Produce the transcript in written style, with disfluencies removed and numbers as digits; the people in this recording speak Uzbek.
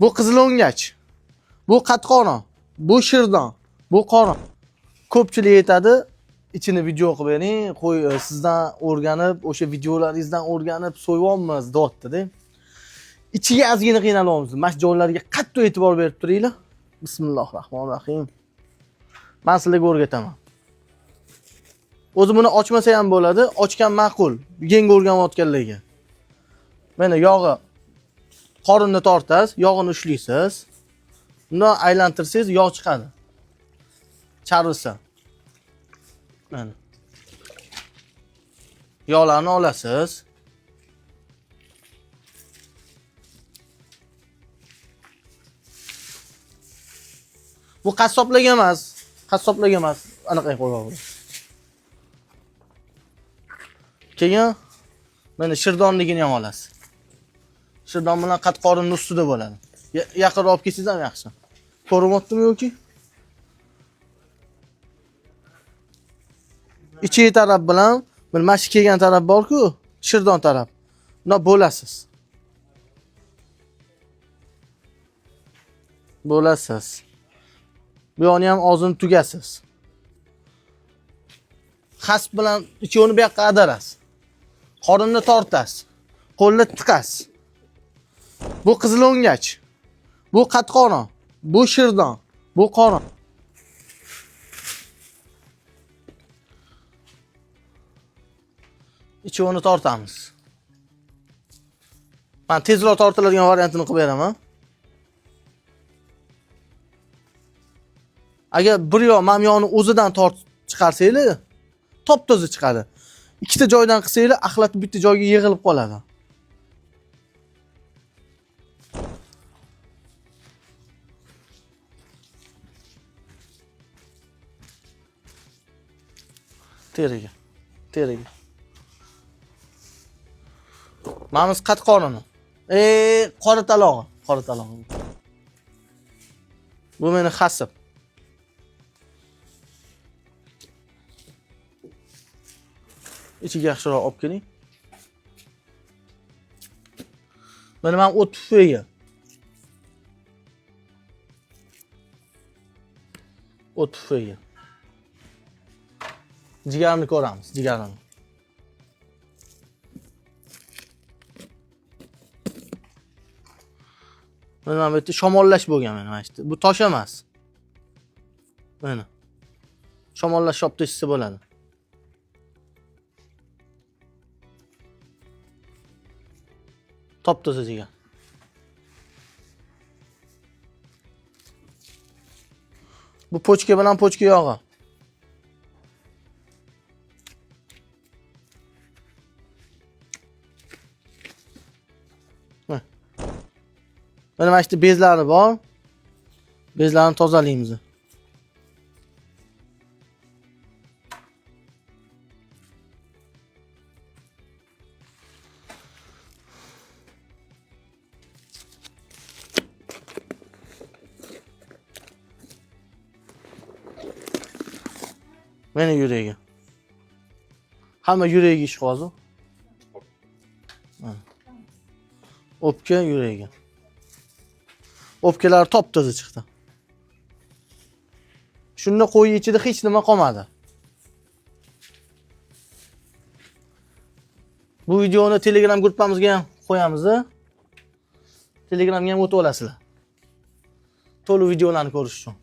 Bu qizilongach. Bu qatqoron. Bu shirdon. Bu qorin. Ko'pchilik aytadi, ichini video qilib bering, qo'y sizdan o'rganib, o'sha videolaringizdan o'rganib so'yvyapmiz, deyapti-da. İchiga ozgina qiynalyapmiz. Mana shu joylarga qattiq e'tibor berib turinglar. Bismillahirrohmanirrohim. Men sizlarga o'rgataman. O'zi buni ochmasa ham bo'ladi, ochgan ma'qul. Yangi o'rganayotganlarga. Mana yog'i qorinni tortasiz, yog'ini ushlaysiz. Bundan aylantirsangiz yog' chiqadi. Charvisa. Mana. Yog'larni olasiz. Bu qassoblarga emas, qassoblarga emas, aniq qo'yib. Keyin mana shirdonligini ham olasiz. Shirdon bilan qatqorinning ustida bo'ladi. Yaqinroq olib kelsangiz ham yaxshi. Ko'ryaptimi yoki? Ichi taraf bilan mana shu kelgan taraf bor-ku, shirdon taraf. Buni bo'lasiz. Bo'lasiz. Bu yoqni ham og'zini tugasiz. Hasp bilan ichini bu yoqqa adarasiz. Qorinni tortasiz. Qo'lni tiqasiz. Bu qizilongach. Bu qatqoron. Bu shirdon. Bu qorin. Ichini tortamiz. Men tezroq tortiladigan variantini qilib beraman. Agar bir yoq mana bu yoqni o'zidan tortib chiqarsanglar, top-toza chiqadi. Ikkita joydan qilsanglar, axlatib bitta joyga yig'ilib qoladi. Teriga. Mamiz qatqorini. Qora talog'i. Bu meni xasib. İchiga yaxshiroq olib keling. Mana men o't tufayga. Jigarni ko'ramiz, jigarni. Mana bu yerda shamollash bo'lgan mana işte. Bu tosh emas. Mana. Shamollash shop desa bo'ladi. Top-toza jigar. Bu pochka bilan pochka yog'i. Mana işte bezlari bor. Bezlarni tozalaymiz. Mana yuragi. Hamma yuragi ish hozir. O'pka, yuragi. O'pkalar top-toza chiqdi. Shunda qo'y ichida hech nima qolmadi. Bu videoni Telegram gruppamizga ham qo'yamiz. Telegramga ham o'tib olasizlar. To'liq videolarni ko'rish uchun.